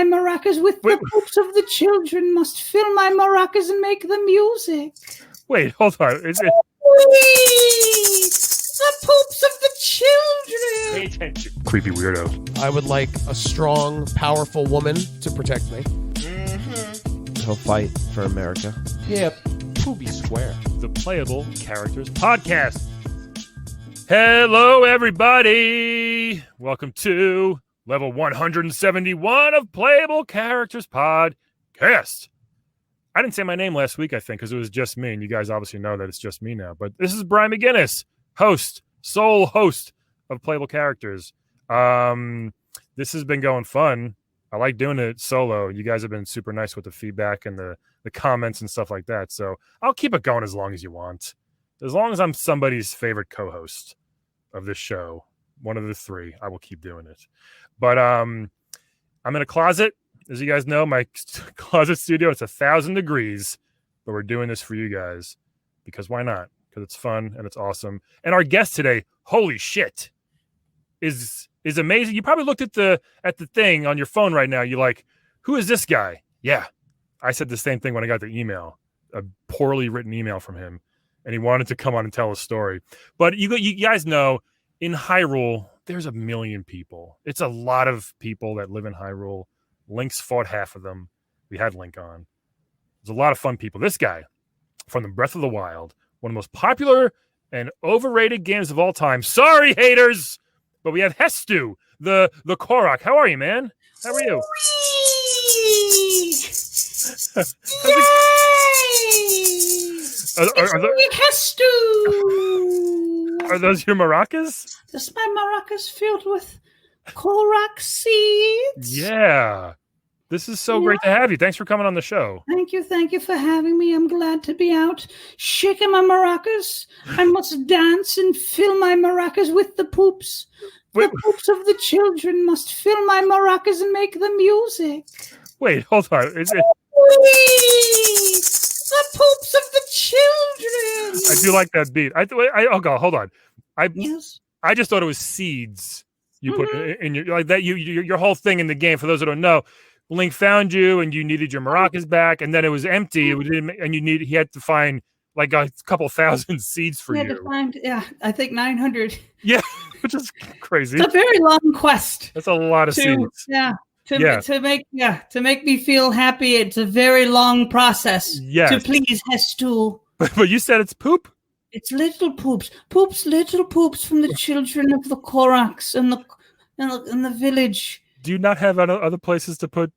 my maracas with the poops of the children. Must fill my maracas and make the music. Wait, hold on. Is it? The poops of the children. Pay attention. Creepy weirdo. I would like a strong, powerful woman to protect me. He'll fight for America. Hip, Poopy Square. The Playable Characters Podcast. Hello, everybody. Welcome to level 171 of Playable Characters Podcast. I didn't say my name last week, I think, because it was just me, and you guys obviously know that it's just me now. But this is Brian McGinnis, sole host of Playable Characters. This has been going fun. I like doing it solo. You guys have been super nice with the feedback and the comments and stuff like that. So I'll keep it going as long as you want. As long as I'm somebody's favorite co-host of this show, one of the three, I will keep doing it. But I'm in a closet. As you guys know, my closet studio, it's 1,000 degrees, but we're doing this for you guys because why not? Because it's fun and it's awesome. And our guest today, holy shit, is amazing. You probably looked at the thing on your phone right now. You're like, who is this guy? Yeah, I said the same thing when I got the email, a poorly written email from him, and he wanted to come on and tell a story. But you guys know, in Hyrule, there's a million people. It's a lot of people that live in Hyrule. Link's fought half of them. We had Link on. There's a lot of fun people. This guy from the Breath of the Wild, one of the most popular and overrated games of all time. Sorry, haters, but we have Hestu, the Korok. How are you, man? How are you? Hestu. Are those your maracas? This is my maracas filled with Korok seeds. Yeah. This is so great to have you. Thanks for coming on the show. Thank you for having me. I'm glad to be out shaking my maracas. I must dance and fill my maracas with the poops. The poops of the children must fill my maracas and make the music. Wait, hold on. Is it? The poops of the children. I do like that beat. Hold on. Yes. I just thought it was seeds. You put in your like that. Your whole thing in the game. For those who don't know, Link found you, and you needed your maracas back, and then it was empty. He had to find like a couple thousand seeds for you. Had to find, I think 900. Yeah, which is crazy. It's a very long quest. That's a lot of seeds. To make me feel happy. It's a very long process. Yes. To please Hestu. But you said it's poop. It's little poops, little poops from the children of the Koroks in the village. Do you not have other places to put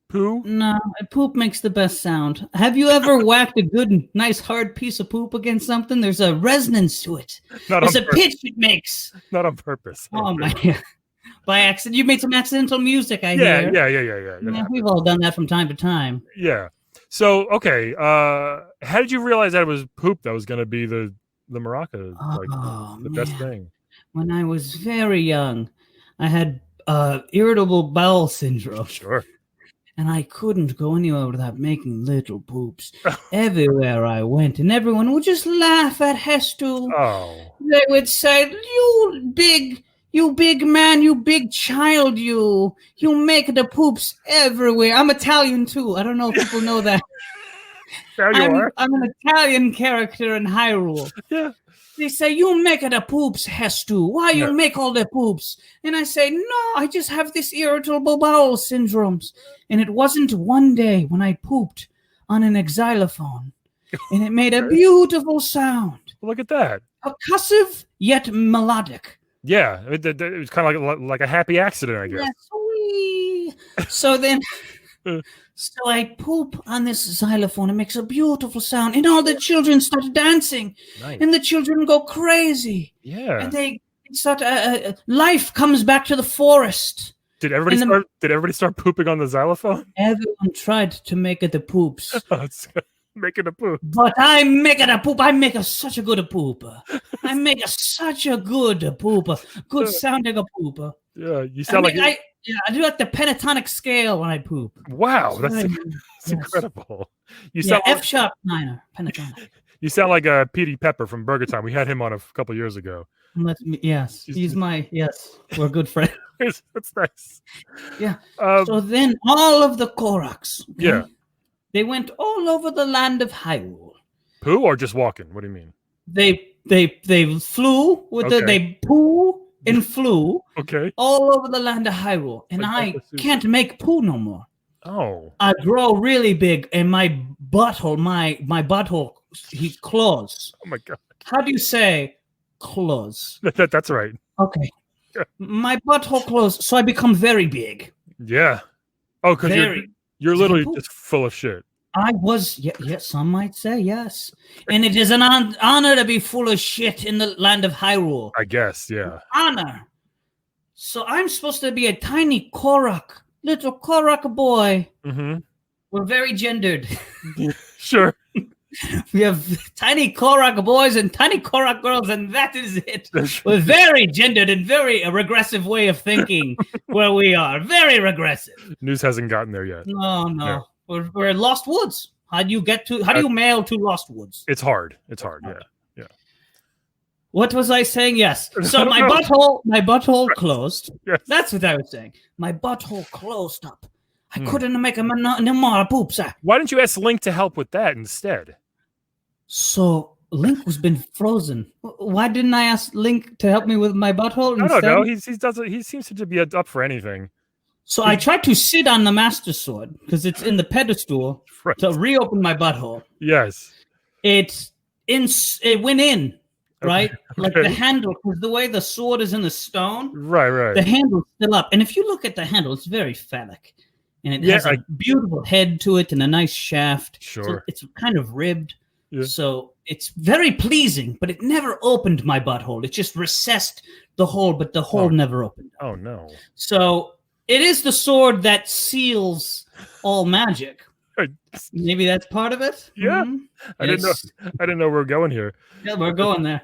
poo? No, poop makes the best sound. Have you ever whacked a good, nice, hard piece of poop against something? There's a resonance to it. There's a pitch it makes. Not on purpose. Oh my God. By accident. You made some accidental music, I hear. Yeah. We've all done that from time to time. Yeah. So, okay. How did you realize that it was poop that was going to be the maraca, the best thing? When I was very young, I had irritable bowel syndrome. Sure. And I couldn't go anywhere without making little poops. Everywhere I went, and everyone would just laugh at Hestu. Oh. They would say, you big man, you big child, you make the poops everywhere. I'm Italian too. I don't know if people know that. I'm an Italian character in Hyrule. Yeah. They say, you make the poops, Hestu. Why you make all the poops? And I say, no, I just have this irritable bowel syndromes. And it wasn't one day when I pooped on an xylophone. And it made a beautiful sound. Look at that. Percussive, yet melodic. Yeah. It was kind of like a happy accident, I guess. Yes. So then... So I poop on this xylophone. It makes a beautiful sound. And all the children start dancing. Nice. And the children go crazy. Yeah. And they start, life comes back to the forest. Did everybody start pooping on the xylophone? Everyone tried to make it the poops. Making a poop. But I make it a poop. I make such a good poop. I make such a good poop. Good sounding a poop. Yeah, you sound I do like the pentatonic scale when I poop. Wow, that's incredible. You sound F sharp minor pentatonic. You sound like Petey Pepper from Burger Time. We had him on a couple years ago. Yes, he's my yes. We're good friends. That's nice. Yeah. Um, So then all of the Koraks, okay, Yeah. they went all over the land of Hyrule. poo or just walking? What do you mean? They flew with they poo and flew Okay. all over the land of Hyrule, and Like I Dr. Seuss. can't make poo no more. Oh. I grow really big, and my butthole, he close. Oh my god. How do you say close? That's right. Okay. My butthole closed, so I become very big. Yeah. Oh, because you're literally just full of shit. I was, yes, some might say yes. And it is an honor to be full of shit in the land of Hyrule. I guess, yeah. Honor. So I'm supposed to be a tiny Korok, little Korok boy. Mm-hmm. We're very gendered. Sure. We have tiny Korok boys and tiny Korok girls, and that is it. We're very gendered and very a regressive way of thinking where we are. Very regressive. News hasn't gotten there yet. No. Yeah. We're in Lost Woods. How do you mail to Lost Woods? It's hard. Yeah. What was I saying? Yes. So my butthole closed. Yes. That's what I was saying. My butthole closed up. I couldn't make no more poops. Why didn't you ask Link to help with that instead? So Link was been frozen. Why didn't I ask Link to help me with my butthole instead? I don't know. He seems to be up for anything. So I tried to sit on the Master Sword because it's in the pedestal Right. to reopen my butthole. Yes. It went in, right? Like the Okay. handle, because the way the sword is in the stone, Right. the handle's still up. And if you look at the handle, it's very phallic. And it has a beautiful head to it and a nice shaft. Sure. So it's kind of ribbed. Yeah. So it's very pleasing, but it never opened my butthole. It just recessed the hole, but the hole never opened. Oh, no. So it is the sword that seals all magic. Maybe that's part of it. Yeah. Mhm. I didn't know we were going here. Yeah, we're going there.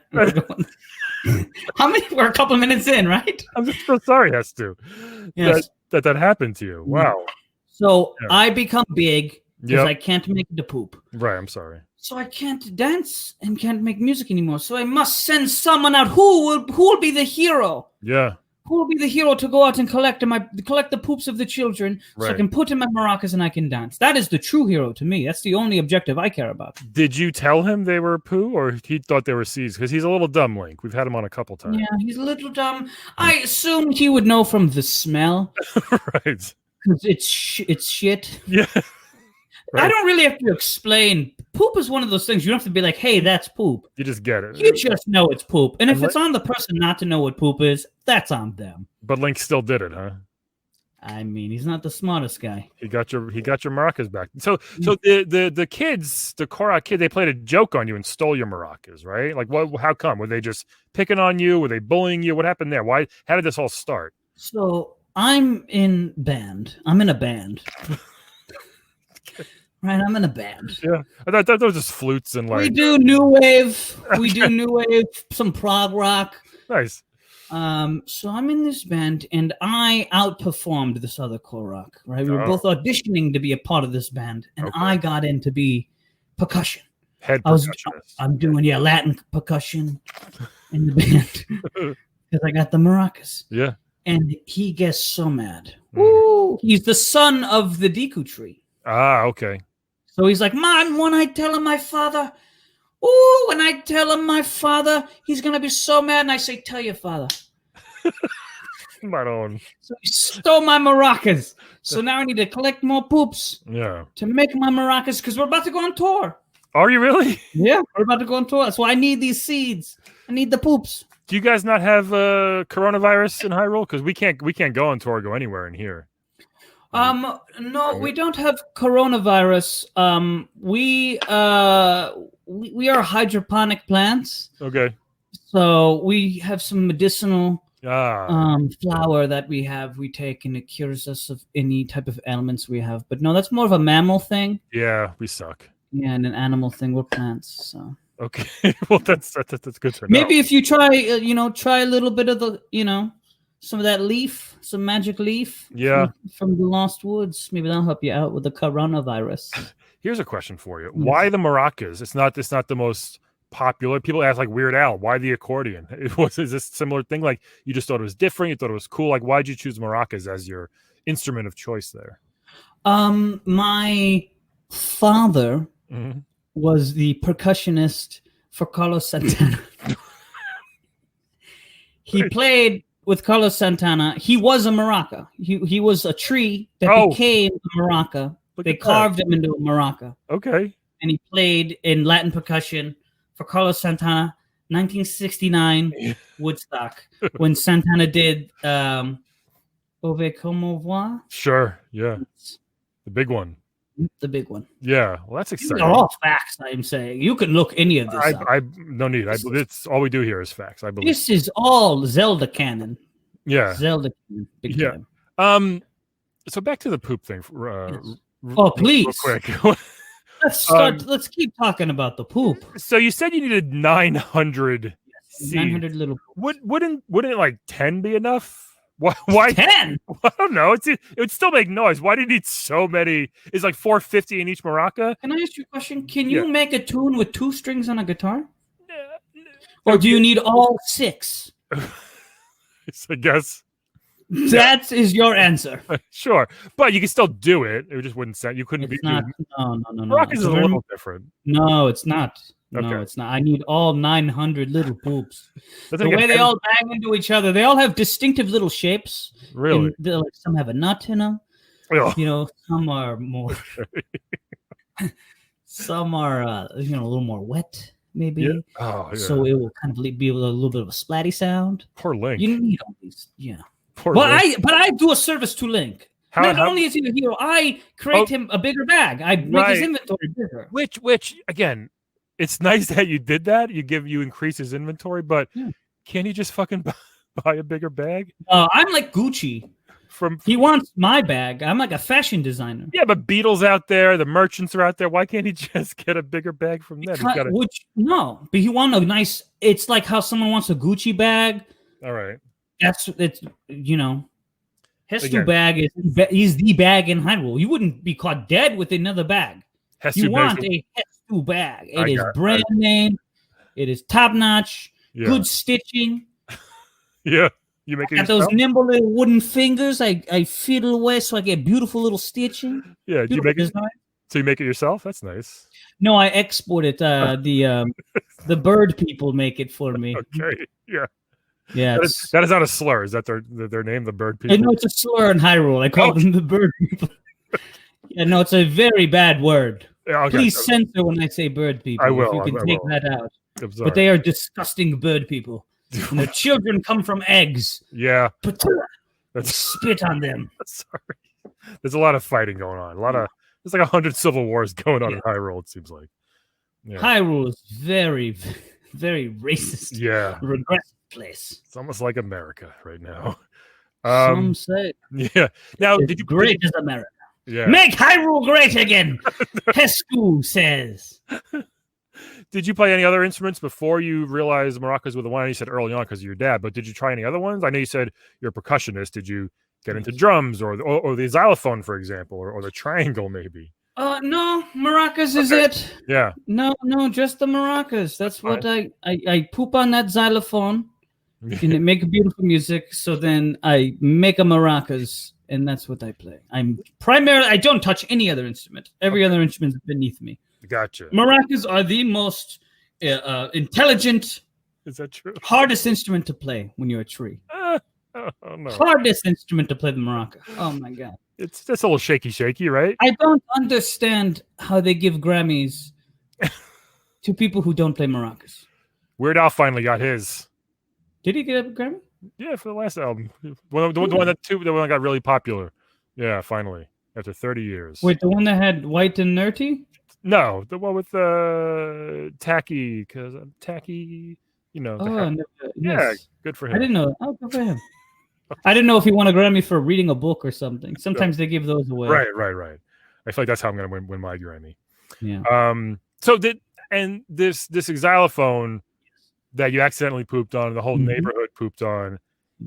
How many? We're a couple of minutes in, right? I'm just so sorry, Hestu. Yes. That happened to you. Wow. So Yeah. I become big because Yep. I can't make the poop. Right. I'm sorry. So I can't dance and can't make music anymore. So I must send someone out. Who will be the hero? Yeah. Who will be the hero to go out and collect the poops of the children so I Right. can put in my maracas and I can dance? That is the true hero to me. That's the only objective I care about. Did you tell him they were poo, or he thought they were seeds? Because he's a little dumb, Link. We've had him on a couple times. Yeah, he's a little dumb. I assumed he would know from the smell Right. because it's shit. Yeah. I don't really have to explain. Poop is one of those things you don't have to be like, hey, that's poop. You just get it. You just know it's poop. And if it's on the person not to know what poop is, that's on them. But Link still did it, huh? I mean, he's not the smartest guy. He got your maracas back. So the kids, the Korok kid, they played a joke on you and stole your maracas, right? Like what? How come? Were they just picking on you? Were they bullying you? What happened there? Why? How did this all start? So I'm in a band. Right, I'm in a band. Yeah, I thought those just flutes and like. We do new wave. We do new wave, some prog rock. Nice. So I'm in this band, and I outperformed this other Korok. Right, we were both auditioning to be a part of this band, and I got in to be percussion. Head percussionist. I'm doing Latin percussion in the band because I got the maracas. Yeah. And he gets so mad. Woo! He's the son of the Deku tree. Ah, okay. So he's like, Mom, when I tell him my father, he's going to be so mad. And I say, tell your father. My own. So he stole my maracas. So now I need to collect more poops Yeah. to make my maracas because we're about to go on tour. Are you really? Yeah, we're about to go on tour. That's why I need these seeds. I need the poops. Do you guys not have coronavirus in Hyrule? Because we can't go on tour or go anywhere in here. No, we don't have coronavirus. We are hydroponic plants. Okay. So we have some medicinal flour that we take, and it cures us of any type of ailments we have. But no, that's more of a mammal thing. Yeah, we suck. Yeah, and an animal thing. We're plants. So okay, well that's good to know. maybe if you try a little bit of the some of that leaf, some magic leaf. Yeah. From the Lost Woods, maybe that'll help you out with the coronavirus. Here's a question for you: why the maracas? It's not the most popular. People ask like Weird Al, why the accordion? Is this a similar thing? Like you just thought it was different, you thought it was cool. Like why'd you choose maracas as your instrument of choice there? My father was the percussionist for Carlos Santana. He played with Carlos Santana. He was a maraca. He was a tree that became a maraca. They carved him into a maraca. Okay. And he played in Latin percussion for Carlos Santana, 1969 Woodstock, when Santana did Ove Como Va. Sure, yeah. The big one. The big one. Yeah, well, that's exciting. These are all facts, I'm saying. You can look any of this up. No need. It's all we do here is facts, I believe. This is all Zelda canon. Yeah. Zelda canon. Big time. So back to the poop thing. Please. Real quick. Let's start. Let's keep talking about the poop. So you said you needed 900 seeds. 900 little poops. Wouldn't like 10 be enough? Why 10? I don't know. It would still make noise. Why do you need so many? Is like 450 in each maraca? Can I ask you a question? Can you make a tune with 2 strings on a guitar? Or do you need all 6? I guess. That is your answer. Sure. But you can still do it. It just wouldn't sound. You couldn't It's be. not. No. Maracas is a little different. No, it's not. Okay. No, it's not. I need all 900 little poops. The way they all bang into each other, they all have distinctive little shapes. Really? Like some have a nut in them. Oh. You know, some are more. Some are, a little more wet, maybe. Yeah. Oh, yeah. So it will kind of be a little bit of a splatty sound. Poor Link. You need all these, yeah. Poor Link. But I do a service to Link. Not only is he a hero, I create him a bigger bag. I make his inventory bigger. Which again, it's nice that you did that. You increase his inventory, but can't he just fucking buy a bigger bag? I'm like Gucci. He wants my bag. I'm like a fashion designer. Yeah, but Beetle's out there, the merchants are out there. Why can't he just get a bigger bag from them? No, but he wants a nice. It's like how someone wants a Gucci bag. All right. It's Hestu bag is the bag in Hyrule. You wouldn't be caught dead with another bag. You want a Hestu bag. It is brand name. It is top notch. Yeah. Good stitching. Yeah, you make it. Got those nimble little wooden fingers. I fiddle away so I get beautiful little stitching. Yeah, do you make it? So you make it yourself? That's nice. No, I export it. The bird people make it for me. Okay. Yeah. Yeah, that is not a slur. Is that their name, the bird people? No, it's a slur in Hyrule. I call them the bird people. Yeah, no, it's a very bad word. Yeah, okay. Please censor when I say bird people. I will. If you can take that out. But they are disgusting bird people. And their children come from eggs. Yeah. Spit on them. Sorry. There's a lot of fighting going on. There's like 100 civil wars going on in Hyrule, it seems like. Yeah. Hyrule is very, very racist. Yeah. Regressive place. It's almost like America right now. Some say. Yeah. Now, did you great as America? Yeah. Make Hyrule great again. Hestu says. Did you play any other instruments before you realized maracas were the one? You said early on because of your dad, but did you try any other ones? I know you said you're a percussionist. Did you get into drums or the xylophone, for example, or the triangle maybe? No, maracas is it. Yeah. No, just the maracas. That's what I poop on that xylophone and it make beautiful music. So then I make a maracas and that's what I play. I don't touch any other instrument. Every other instrument is beneath me. Gotcha. Maracas are the most intelligent. Is that true? Hardest instrument to play when you're a tree. Oh, no. Hardest instrument to play the maraca. Oh my god. It's just a little shaky, right? I don't understand how they give Grammys to people who don't play maracas. Weird Al finally got his. Did he get a Grammy? Yeah, for the last album. The one that got really popular. Yeah, finally. After 30 years. Wait, the one that had White and Nerdy? No, the one with Tacky, because Tacky, yes. Good for him. I didn't know. Oh, good for him. I didn't know if he won a Grammy for reading a book or something. Sometimes they give those away. Right. I feel like that's how I'm going to win my Grammy. Yeah. So this xylophone that you accidentally pooped on, the whole neighborhood pooped on,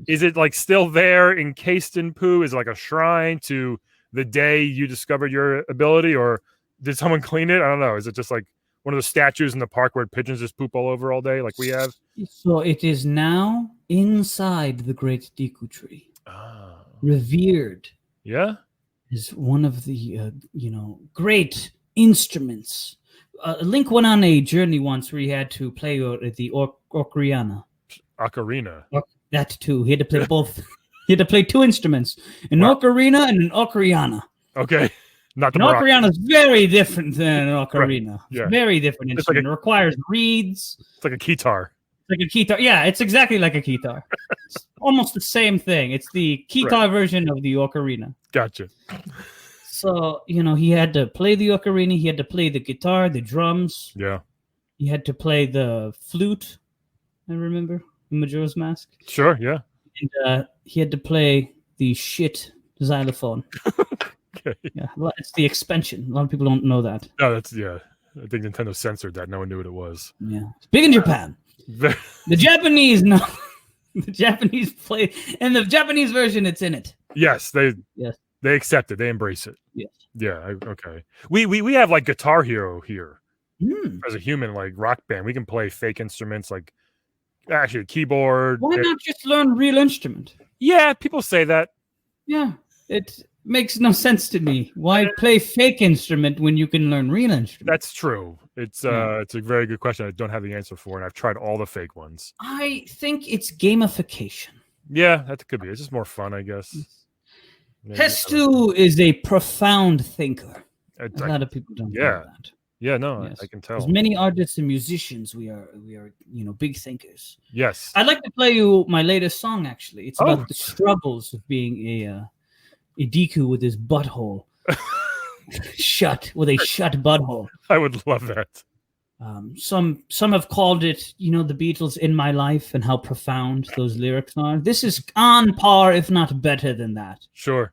is it like still there encased in poo? Is it like a shrine to the day you discovered your ability, or did someone clean it? I don't know. Is it just like one of the statues in the park where pigeons just poop all over all day, like we have? So it is now inside the great Deku tree, revered. Yeah. Is one of the great instruments. Link went on a journey once where he had to play the ocarina. Ocarina. That too. He had to play both. He had to play two instruments: an ocarina and an ocarina. Okay. Not the an ocarina is very different than an ocarina. Right. Yeah. Very different instrument. It requires reeds. It's like a guitar. Like a guitar. Yeah, it's exactly like a guitar. It's almost the same thing. It's the guitar version of the ocarina. Gotcha. So, he had to play the ocarina, he had to play the guitar, the drums. Yeah. He had to play the flute, I remember, in Majora's Mask. Sure, yeah. And he had to play the xylophone. Okay. Yeah, it's the expansion. A lot of people don't know that. No, I think Nintendo censored that. No one knew what it was. Yeah. It's big in Japan. The Japanese know. The Japanese play, and the Japanese version, it's in it. Yes, they accept it. They embrace it. Yes. Yeah. Okay. We have like Guitar Hero here as a human like rock band. We can play fake instruments like actually a keyboard. Why not just learn real instrument? Yeah, people say that. Yeah, it makes no sense to me. Why play fake instrument when you can learn real instrument? That's true. It's a very good question. I don't have the answer for, and I've tried all the fake ones. I think it's gamification. Yeah, that could be. It's just more fun, I guess. Maybe. Hestu is a profound thinker. A lot of people don't know that. Yeah, no, I can tell. As many artists and musicians, we are big thinkers. Yes. I'd like to play you my latest song. Actually, it's about the struggles of being a Deku with his butthole shut butthole. I would love that. Some have called it, the Beatles in my life and how profound those lyrics are. This is on par, if not better than that. Sure.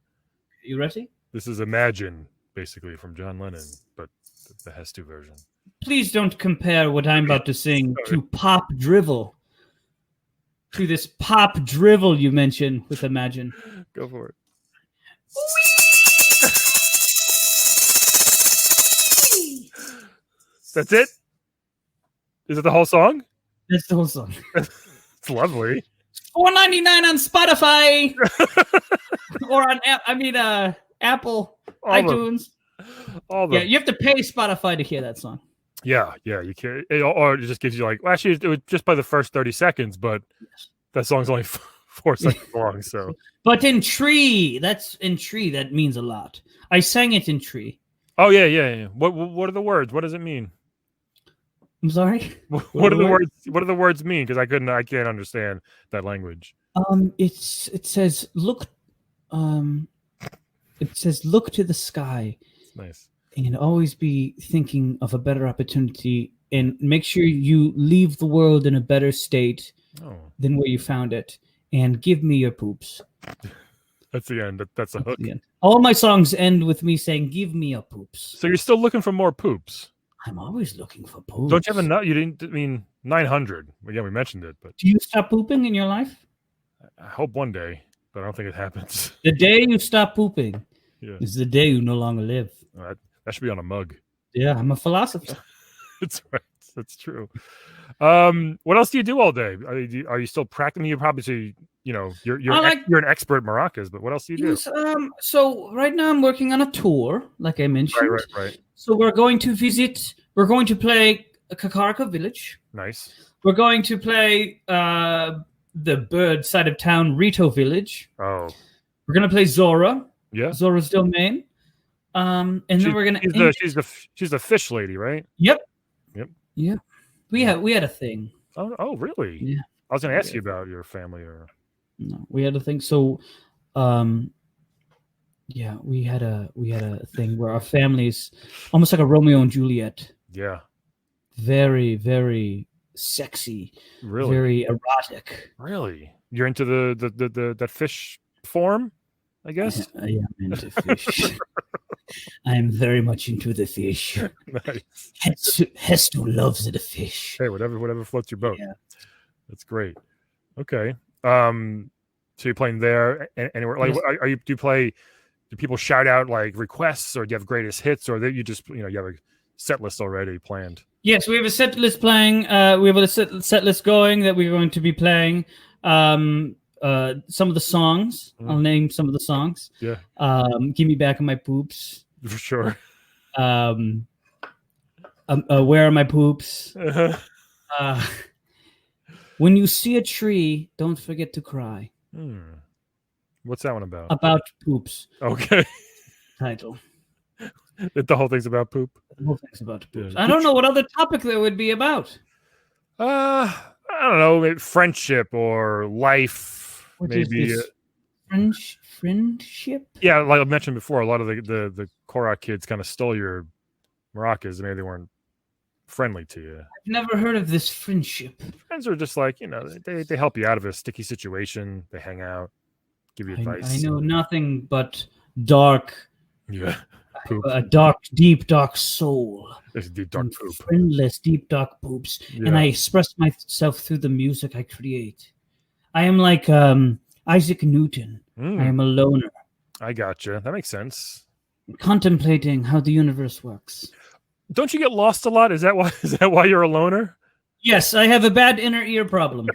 You ready? This is Imagine, basically, from John Lennon, but the Hestu version. Please don't compare what I'm about to sing to pop drivel. To this pop drivel you mentioned with Imagine. Go for it. That's it? Is it the whole song? That's the whole song. It's lovely. $4.99 on Spotify or on Apple iTunes. You have to pay Spotify to hear that song. Yeah, you can, or it just gives you like. Well, actually, it was just by the first 30 seconds, but that song's only 4 seconds long. So, but in Tree, that means a lot. I sang it in Tree. Oh yeah. What are the words? What does it mean? I'm sorry. What are the words? What do the words mean? Because I can't understand that language. It says look. It says look to the sky. It's nice. And always be thinking of a better opportunity, and make sure you leave the world in a better state than where you found it. And give me your poops. That's the end. That's the hook. All my songs end with me saying, "Give me your poops." So you're still looking for more poops? I'm always looking for poops. Don't you have enough? You didn't. I mean, 900. Again, we mentioned it, but do you stop pooping in your life? I hope one day, but I don't think it happens. The day you stop pooping is the day you no longer live. That should be on a mug. Yeah, I'm a philosopher. That's right. That's true. What else do you do all day? Are you still practicing? You probably say, you're an expert at maracas, but what else do you do? Yes, so right now I'm working on a tour, like I mentioned. Right. So we're going to play Kakaraka Village. Nice. We're going to play the bird side of town, Rito Village. Oh. We're going to play Zora. Yeah. Zora's Domain. And then we're going to... She's the fish lady, right? Yep. We had a thing. Oh, really? Yeah. I was going to ask you about your family or... No, we had a thing. So, we had a thing where our families, almost like a Romeo and Juliet. Yeah. Very, very sexy. Really? Very erotic. Really? You're into the fish form, I guess? I am into fish. I am very much into the fish. Nice. Hestu loves the fish. Hey, whatever floats your boat. Yeah. That's great. Okay. So you're playing there anywhere? Like, yes. Do people shout out like requests, or do you have greatest hits, or that you just you have a set list already planned? Yes, we have a set list playing. We have a set list going that we're going to be playing. Some of the songs. I'll name some of the songs. Yeah. Give me back my poops. For sure. Where are my poops? Uh-huh. When you see a tree, don't forget to cry. What's that one about? About poops. Okay. Title. The whole thing's about poop. The whole thing's about poops. Yeah. I don't know what other topic there would be about. I don't know, maybe friendship or life. What maybe. is this? Friendship? Yeah, like I mentioned before, a lot of the Korok kids kind of stole your maracas. Maybe they weren't friendly to you. I've never heard of this friendship. Friends are just like, they help you out of a sticky situation. They hang out, give you advice. I know nothing but dark. Yeah. Poop. A deep, dark soul. It's deep, dark poop. Friendless, deep, dark poops. Yeah. And I express myself through the music I create. I am like Isaac Newton. I am a loner. I gotcha. That makes sense. Contemplating how the universe works. Don't you get lost a lot? Is that why you're a loner? Yes, I have a bad inner ear problem.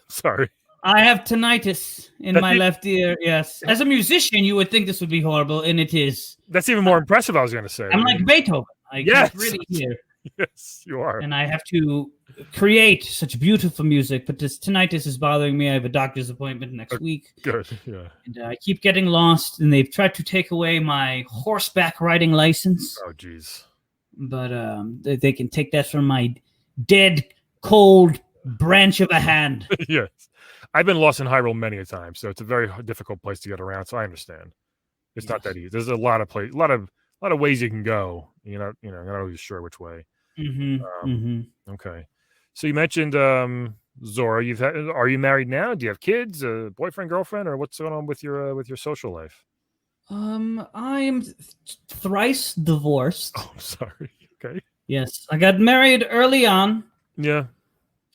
Sorry. I have tinnitus in my left ear, yes. As a musician, you would think this would be horrible, and it is. That's even more impressive, I was going to say. I'm like Beethoven. I can't really hear. Yes, you are. And I have to create such beautiful music, but this tinnitus is bothering me. I have a doctor's appointment next week. Good, yeah. And I keep getting lost, and they've tried to take away my horseback riding license. Oh, jeez. But they can take that from my dead, cold branch of a hand. Yes. I've been lost in Hyrule many a time, so it's a very difficult place to get around. So I understand. It's not that easy. There's a lot of ways you can go. You're not always sure which way. Okay. So you mentioned Zora. Are you married now? Do you have kids? A boyfriend, girlfriend, or what's going on with your social life? I am thrice divorced. Oh, I'm sorry. Okay. Yes, I got married early on. Yeah.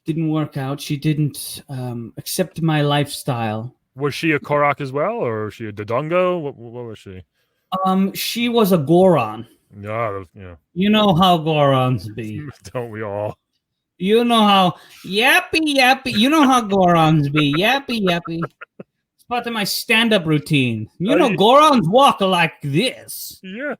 Didn't work out. She didn't accept my lifestyle. Was she a Korok as well, or was she a Dodongo? What was she? She was a Goron. Yeah. You know how Gorons be. Don't we all? You know how yappy. You know how Gorons be. Yappy. It's part of my stand-up routine. Gorons walk like this. Yeah.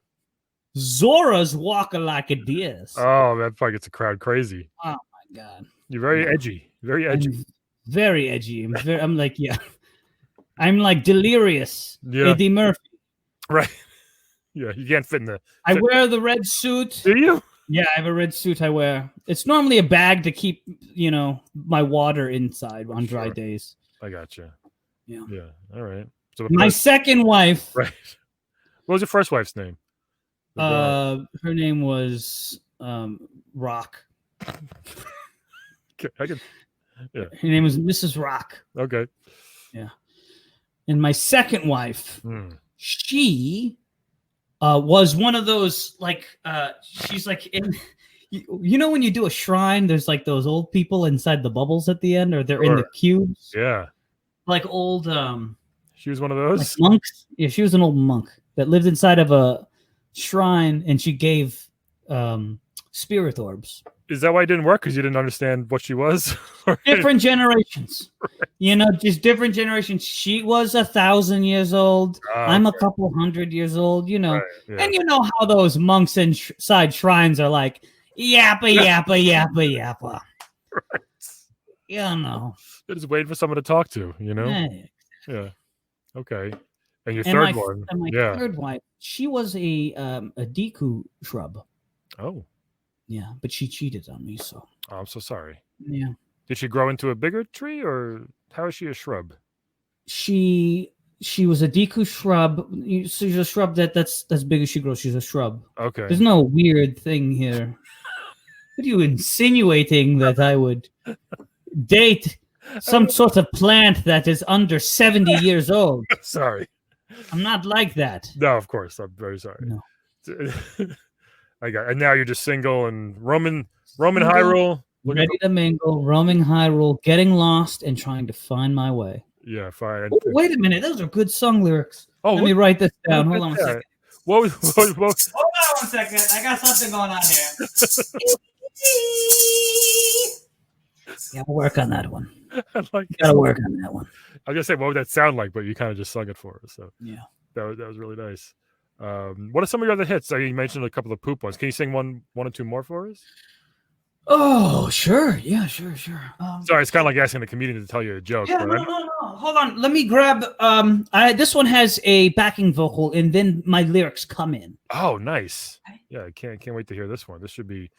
Zora's walk like this. Oh, that probably gets the crowd crazy. Oh my god. You're very edgy. Very edgy. I'm very edgy. I'm like, yeah. I'm like delirious. Yeah. Eddie Murphy. Right. Yeah, you can't fit in the... I wear the red suit. Do you? Yeah, I have a red suit I wear. It's normally a bag to keep, my water inside on dry days. I gotcha. Yeah. Yeah. All right. So my second wife. Right. What was your first wife's name? Her name was Rock. Okay. Yeah. Her name was Mrs. Rock. Okay. Yeah. And my second wife, she was one of those, she's like in, when you do a shrine, there's like those old people inside the bubbles at the end, or they're in the cubes. Yeah. Like old. She was one of those? Like monks. Yeah, she was an old monk that lived inside of a shrine, and she gave spirit orbs. Is that why it didn't work? Because you didn't understand what she was? Different generations. Right. Just different generations. She was 1,000 years old. I'm a couple hundred years old, Right, yeah. And you know how those monks inside shrines are like, yappa. Right. They're just waiting for someone to talk to, Yeah. Okay. And your third one. And my third wife, she was a Deku shrub. Oh. Yeah, but she cheated on me, so. Oh, I'm so sorry. Yeah. Did she grow into a bigger tree, or how is she a shrub? She was a Deku shrub. She's a shrub that's as big as she grows. She's a shrub. Okay. There's no weird thing here. What are you insinuating that I would date some sort of plant that is under 70 years old? Sorry. I'm not like that. No, of course. I'm very sorry. No. And now you're just single and roaming Hyrule. Ready to mingle, roaming Hyrule, getting lost, and trying to find my way. Yeah, fine. Oh, wait a minute. Those are good song lyrics. Let me write this down. Hold on a second. What was on a second. I got something going on here. Gotta work on that one. Gotta work on that one. I was gonna say, what would that sound like? But you kind of just sung it for us. So yeah, that was really nice. What are some of your other hits? You mentioned a couple of poop ones. Can you sing one or two more for us? Oh, sure. Yeah, sure. Sorry, it's kind of like asking the comedian to tell you a joke. Yeah, no. Hold on. Let me grab. This one has a backing vocal, and then my lyrics come in. Oh, nice. Yeah, I can't wait to hear this one. This should be.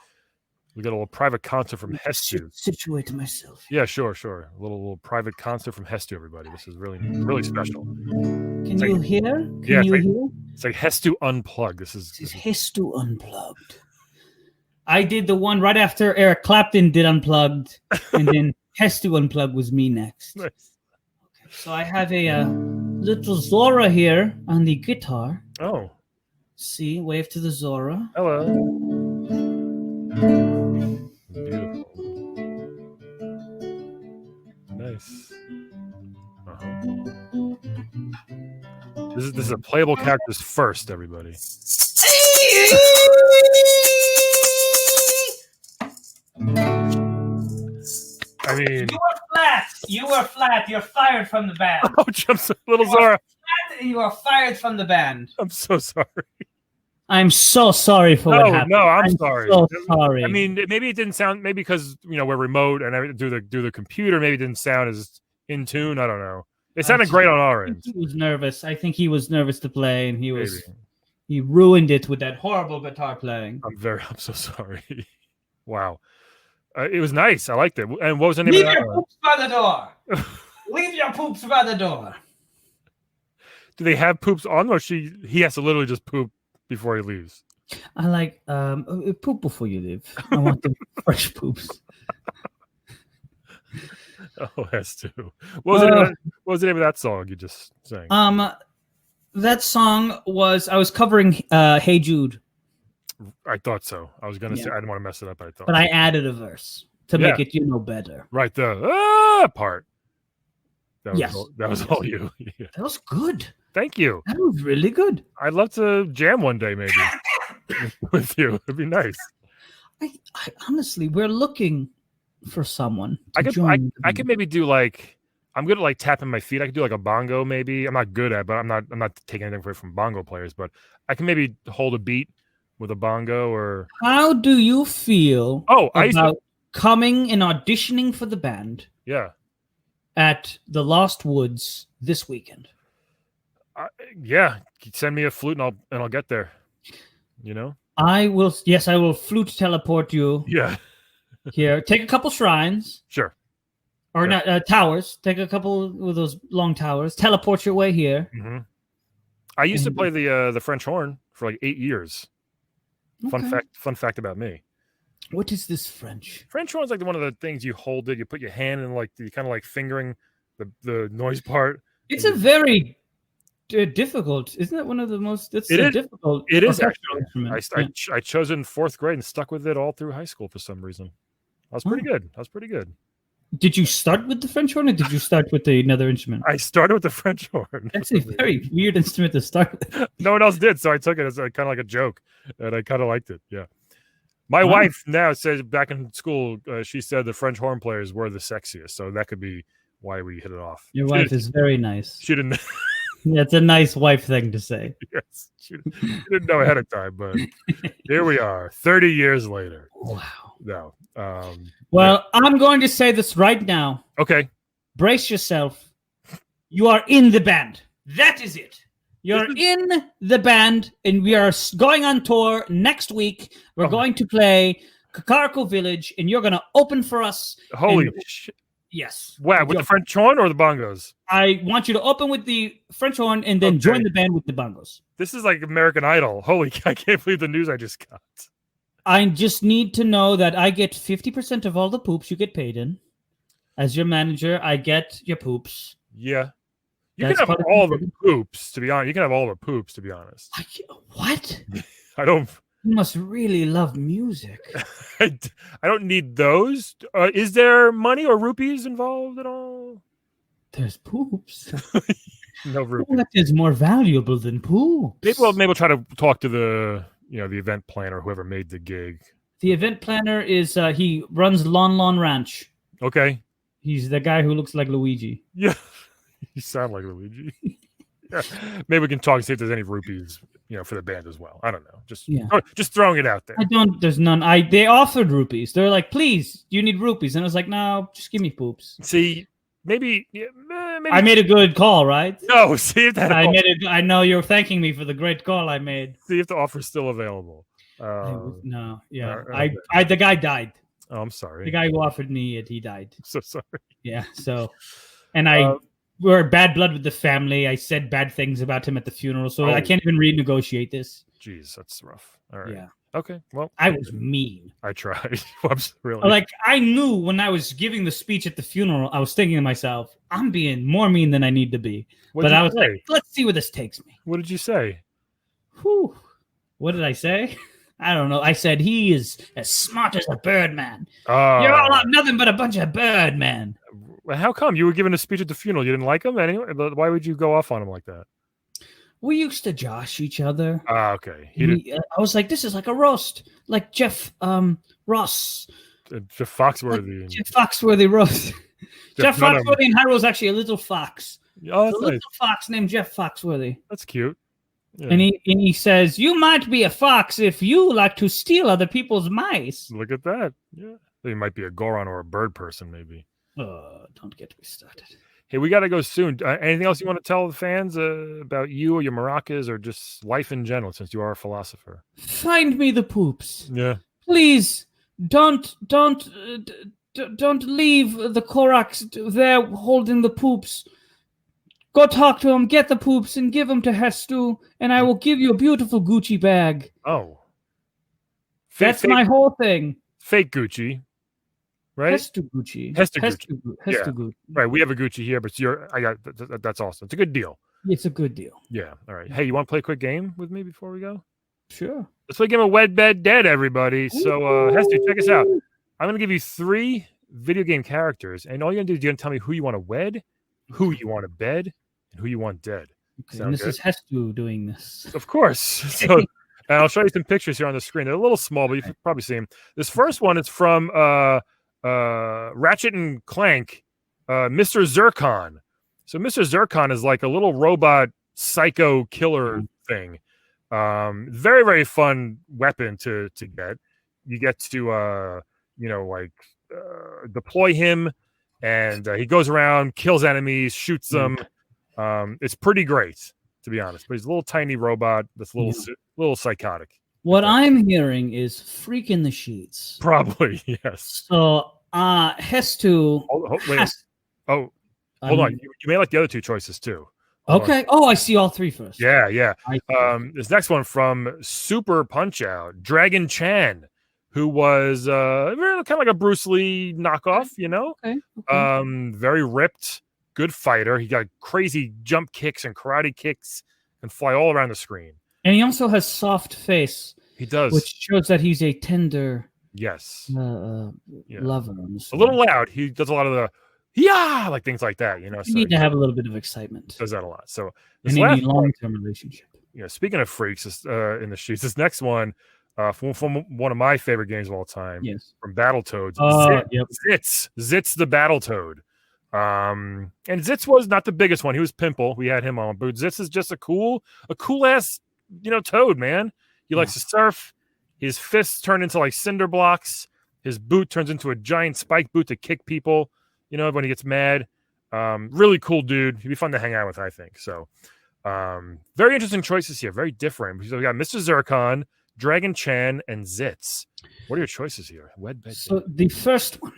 We got a little private concert from Hestu. Situate myself. Yeah, sure. A little private concert from Hestu, everybody. This is really special. Can you hear? Can you hear? It's like Hestu Unplugged. This is Hestu Unplugged. I did the one right after Eric Clapton did Unplugged, and then Hestu Unplugged was me next. Nice. Okay, so I have a little Zora here on the guitar. Oh. See, wave to the Zora. Hello. Beautiful. Nice. This is a playable character's first, everybody. I mean, You were flat. You're fired from the band. Oh, jumps little Zora. You are fired from the band. I'm so sorry. I'm so sorry for what happened. No, I'm sorry. So sorry. I mean, maybe it didn't sound. Maybe because we're remote and do the computer. Maybe it didn't sound as in tune. I don't know. It sounded great on our end. He was nervous. I think he was nervous to play, and he ruined it with that horrible guitar playing. I'm so sorry. Wow. It was nice. I liked it. And what was the name Leave of that? your poops by the door. Leave your poops by the door. Do they have poops on, or he has to literally just poop before he leaves? I like poop before you leave. I want the fresh poops. Oh, Hestu. What was the name of that song you just sang? That song was I was covering Hey Jude. I thought so. I was gonna say I didn't want to mess it up. But I added a verse to make it better. Right, the part. That was all you. Yeah. That was good. Thank you. That was really good. I'd love to jam one day, maybe with you. It'd be nice. I honestly, we're looking for someone. I could maybe do like I'm good at like tapping my feet. I could do like a bongo, maybe. I'm not good at, but I'm not taking anything away from bongo players. But I can maybe hold a beat with a bongo. Or how do you feel? About coming and auditioning for the band? Yeah. At the Lost Woods this weekend. Send me a flute and I'll get there. I will. Yes, I will flute teleport you. Yeah. Here, take a couple shrines. Sure. Or not towers. Take a couple of those long towers. Teleport your way here. Mm-hmm. I used to play the French horn for like 8 years. Okay. Fun fact about me. What is this French? French horn's like one of the things you hold it. You put your hand in like you kind of like fingering the noise part. It's a very difficult. Isn't that one of the most? It's difficult. It is actually. I chose it in 4th grade and stuck with it all through high school for some reason. I was pretty good. Did you start with the French horn, or did you start with another instrument? I started with the French horn. That's a very weird instrument to start with. No one else did, so I took it as kind of like a joke, and I kind of liked it. Yeah. My wife now says back in school, she said the French horn players were the sexiest, so that could be why we hit it off. Your wife is very nice. She didn't. Yeah, it's a nice wife thing to say. Yes, she didn't know ahead of time, but here we are, 30 years later. Wow. No. I'm going to say this right now. Okay. Brace yourself. You are in the band. That is it. You're in the band, and we are going on tour next week. We're going to play Kakariko Village, and you're going to open for us. Holy shit. Yes. Wow, with the French horn or the bongos? I want you to open with the French horn and then join the band with the bongos. This is like American Idol. Holy, I can't believe the news I just got. I just need to know that I get 50% of all the poops you get paid in. As your manager, I get your poops. Yeah. You can have all the poops, to be honest. You can have all the poops, to be honest. What? I don't... You must really love music. I don't need those. Is there money or rupees involved at all? There's poops. No rupees. What is more valuable than poops? Maybe we'll try to talk to the the event planner, whoever made the gig. The event planner is he runs Lon Ranch. Okay. He's the guy who looks like Luigi. Yeah. You sound like Luigi. Yeah. Maybe we can talk and see if there's any rupees, for the band as well. I don't know. Just throwing it out there. There's none. They offered rupees. They're like, please, do you need rupees? And I was like, no, just give me poops. See, maybe I made a good call, right? No, see if that I know you're thanking me for the great call I made. See if the offer's still available. No, yeah. Okay. The guy died. Oh, I'm sorry. The guy who offered me it, he died. I'm so sorry. Yeah, so and we're bad blood with the family. I said bad things about him at the funeral, so I can't even renegotiate this. Jeez, that's rough. All right. Yeah. Okay. Well, I was mean. I tried. Really. Like, I knew when I was giving the speech at the funeral, I was thinking to myself, I'm being more mean than I need to be. But I was like, let's see where this takes me. What did you say? Whew. What did I say? I don't know. I said, he is as smart as a bird man. You're all nothing but a bunch of bird men. How come? You were giving a speech at the funeral. You didn't like him anyway? Why would you go off on him like that? We used to josh each other. Okay. I was like, this is like a roast. Like Jeff Ross. Jeff Foxworthy. Jeff Foxworthy roast. Jeff Foxworthy in Hyrule is actually a little fox. Oh, that's a little fox named Jeff Foxworthy. That's cute. Yeah. And he says, you might be a fox if you like to steal other people's mice. Look at that. Yeah. You might be a Goron or a bird person, maybe. Don't get me started. Hey, we got to go soon. Anything else you want to tell the fans about you or your maracas or just life in general, since you are a philosopher? Find me the poops. Yeah. Please don't leave the Koraks there holding the poops. Go talk to him, get the poops, and give them to Hestu, and I will give you a beautiful Gucci bag. Oh. That's my whole thing. Fake Gucci. Right? Hestu Gucci. Gucci. Right. We have a Gucci here, but that's awesome. It's a good deal. It's a good deal. Yeah. All right. Hey, you want to play a quick game with me before we go? Sure. Let's play a game of Wed, Bed, Dead, everybody. So, Hestu, check us out. I'm going to give you 3 video game characters, and all you're going to do is you're going to tell me who you want to wed, who you want to bed, and who you want dead. Okay, and this is Hestu doing this. Of course. So, and I'll show you some pictures here on the screen. They're a little small, but you can probably see them. This first one is from Ratchet and Clank, Mr. Zircon. So Mr. Zircon is like a little robot psycho killer thing. Very, very fun weapon to get. You get to deploy him, and he goes around, kills enemies, shoots them. It's pretty great, to be honest. But he's a little tiny robot that's a little psychotic. What I'm hearing is freak in the sheets. Probably, yes. So Hestu. Hold on. You may like the other 2 choices too. Okay. Oh, I see all 3 first. Yeah. This next one from Super Punch Out, Dragon Chan, who was kind of like a Bruce Lee knockoff, Okay. Very ripped, good fighter. He got crazy jump kicks and karate kicks and fly all around the screen. And he also has soft face. He does. Which shows that he's a tender lover. A little loud. He does a lot of the like things like that, You need to have a little bit of excitement. Does that a lot. So this need a long-term relationship. Speaking of freaks in the sheets, this next one from one of my favorite games of all time, from Battletoads. Zitz the Battletoad. And Zitz was not the biggest one. He was Pimple. We had him on, but Zitz is just a cool ass, toad, man. He likes to surf. His fists turn into like cinder blocks. His boot turns into a giant spike boot to kick people, when he gets mad. Really cool dude. He'd be fun to hang out with, I think. So, very interesting choices here. Very different. So we got Mr. Zircon, Dragon Chan, and Zitz. What are your choices here? Wed, bed, so the first one,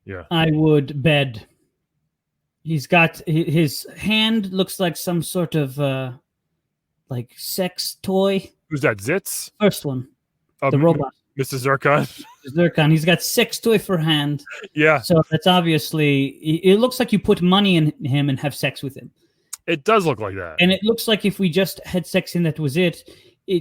yeah, I would bed. He's got his hand looks like some sort of like sex toy. Who's that? Zitz? First one, the robot, Mr. Zircon. Zircon. He's got sex toy for hand. Yeah. So that's obviously. It looks like you put money in him and have sex with him. It does look like that. And it looks like if we just had sex and that was it.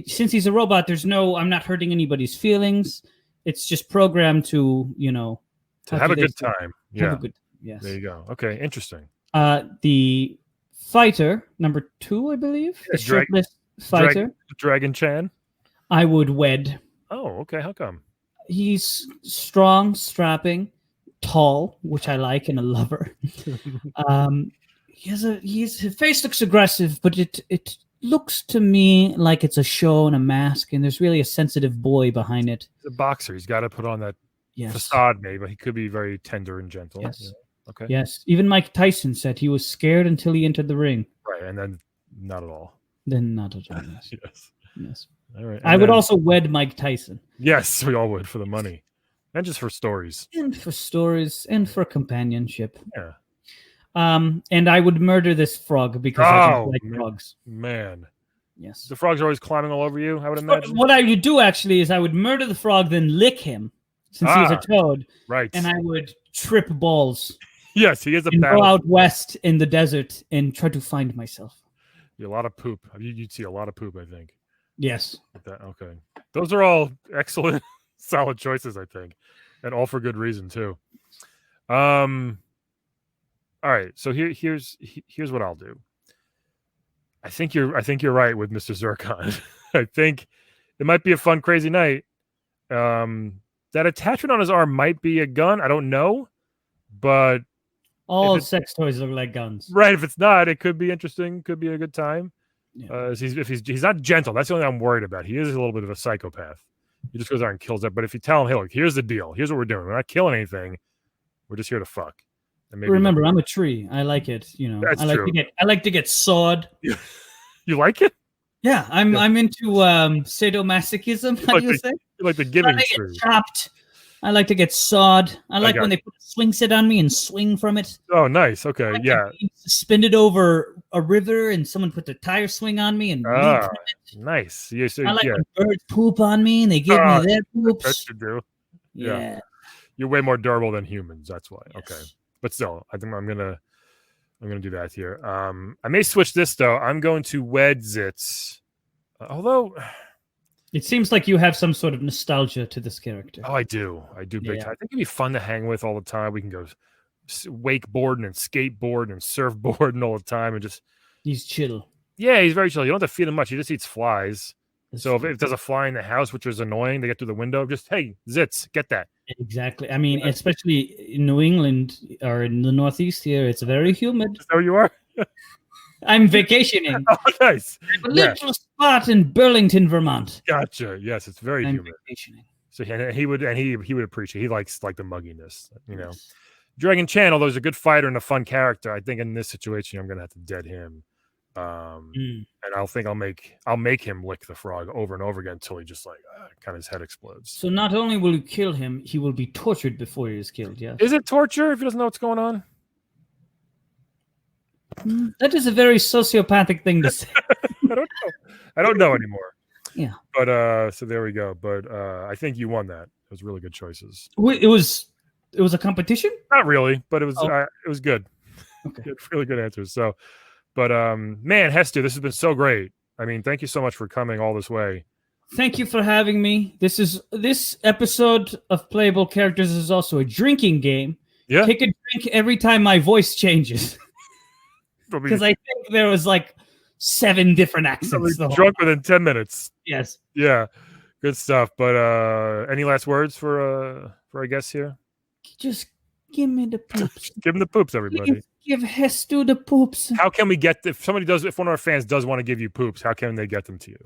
Since he's a robot, I'm not hurting anybody's feelings. It's just programmed to, to have a good time. Yeah. Yes. There you go. Okay. Interesting. The fighter, number 2, I believe. The shirtless fighter. Dragon Chan. I would wed. Oh, okay. How come? He's strong, strapping, tall, which I like in a lover. His face looks aggressive, but it looks to me like it's a show and a mask, and there's really a sensitive boy behind it. He's a boxer. He's got to put on that Yes. facade, maybe, but he could be very tender and gentle. Yes. Yeah. Okay. Yes. Even Mike Tyson said he was scared until he entered the ring. Right, and then not at all. Then not at all. Yes. Yes. Yes. All right. I would also wed Mike Tyson. Yes, we all would for the money, and just for stories, and for stories, and for companionship. Yeah. And I would murder this frog because I don't like frogs. Man. Yes. The frogs are always climbing all over you, I would imagine. What I would do actually is I would murder the frog, then lick him, since he was a toad. Right. And I would trip balls. Yes, he is a and battle. go out west in the desert and try to find myself. A lot of poop. You'd see a lot of poop, I think. Yes. Okay. Those are all excellent, solid choices, I think. And all for good reason, too. All right. So here's what I'll do. I think you're right with Mr. Zircon. I think it might be a fun, crazy night. That attachment on his arm might be a gun. I don't know. But all sex toys look like guns. Right. If it's not, it could be interesting. Could be a good time. Yeah. If he's not gentle, that's the only thing I'm worried about. He is a little bit of a psychopath. He just goes out and kills it. But if you tell him, hey, look, here's the deal. Here's what we're doing. We're not killing anything. We're just here to fuck. And maybe remember, I'm a tree. I like it. That's true. I like to get sawed. You like it? Yeah, I'm into sadomasochism. How do you say? You like the giving tree. Chopped. I like to get sawed. I like when they put a swing set on me and swing from it. Oh, nice. Okay, yeah. Suspended over a river, and someone put the tire swing on me and leap from it. Nice. Yeah, so, I like when birds poop on me and they give me their poops. That you do. Yeah. You're way more durable than humans. That's why. Yes. Okay, but still, I think I'm gonna do that here. I may switch this though. I'm going to wed Zitz, although. It seems like you have some sort of nostalgia to this character. Oh, I do big time. I think it'd be fun to hang with all the time. We can go wakeboarding and skateboard and surfboarding all the time, and just he's chill. Yeah, he's very chill. You don't have to feed him much. He just eats flies. So if there's a fly in the house, which is annoying, they get through the window. Just hey, Zitz, get that. Exactly. I mean, especially in New England or in the Northeast here, it's very humid. Is that where you are? I'm vacationing. Oh, nice. I have a little spot in Burlington, Vermont. Gotcha. Yes, it's very humid. Vacationing. So he would appreciate. He likes like the mugginess, you know. Dragon Chan, although he's a good fighter and a fun character, I think in this situation I'm gonna have to dead him. And I'll make him lick the frog over and over again until he just like kind of his head explodes. So not only will you kill him, he will be tortured before he is killed. Yes. Is it torture if he doesn't know what's going on? That is a very sociopathic thing to say. I don't know anymore. Yeah. But so there we go. But I think you won that. It was really good choices. It was a competition? Not really, but it was good. Okay. Really good answers. So, but man, Hestu, this has been so great. I mean, thank you so much for coming all this way. Thank you for having me. This episode of Playable Characters is also a drinking game. Yeah. Take a drink every time my voice changes. Because I think there was like 7 different accents. Drunk within 10 minutes. Yes. Yeah. Good stuff. But any last words for our guests here? Just give me the poops. Give them the poops, everybody. Give Hestu the poops. How can we get if one of our fans does want to give you poops, how can they get them to you?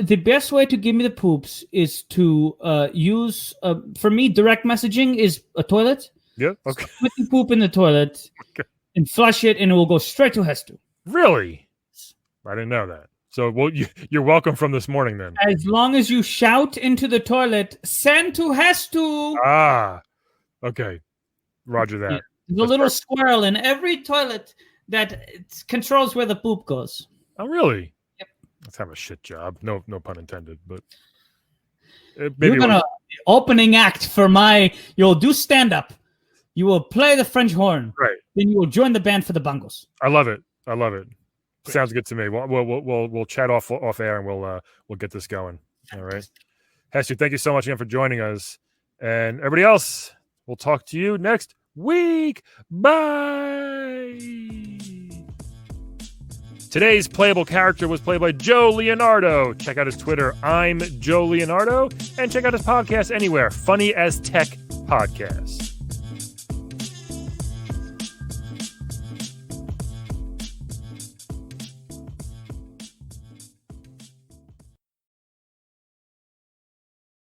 The best way to give me the poops is to use for me, direct messaging is a toilet. Yeah. Okay. So put the poop in the toilet and flush it, and it will go straight to Hestu. Really? I didn't know that. So you're welcome from this morning then. As long as you shout into the toilet, send to Hestu. Ah. Okay. Roger that. Yeah. There's a little squirrel in every toilet that controls where the poop goes. Oh, really? Yep. Let's have a shit job. No pun intended, but maybe you're gonna opening act for you'll do stand up. You will play the French horn. Right. Then you will join the band for the bongos. I love it. Great. Sounds good to me. We'll chat off air and we'll get this going. All right. Hestu, thank you so much again for joining us. And everybody else, we'll talk to you next week. Bye. Today's playable character was played by Joe Leonardo. Check out his Twitter, I'm Joe Leonardo, and check out his podcast anywhere, Funny as Tech Podcast.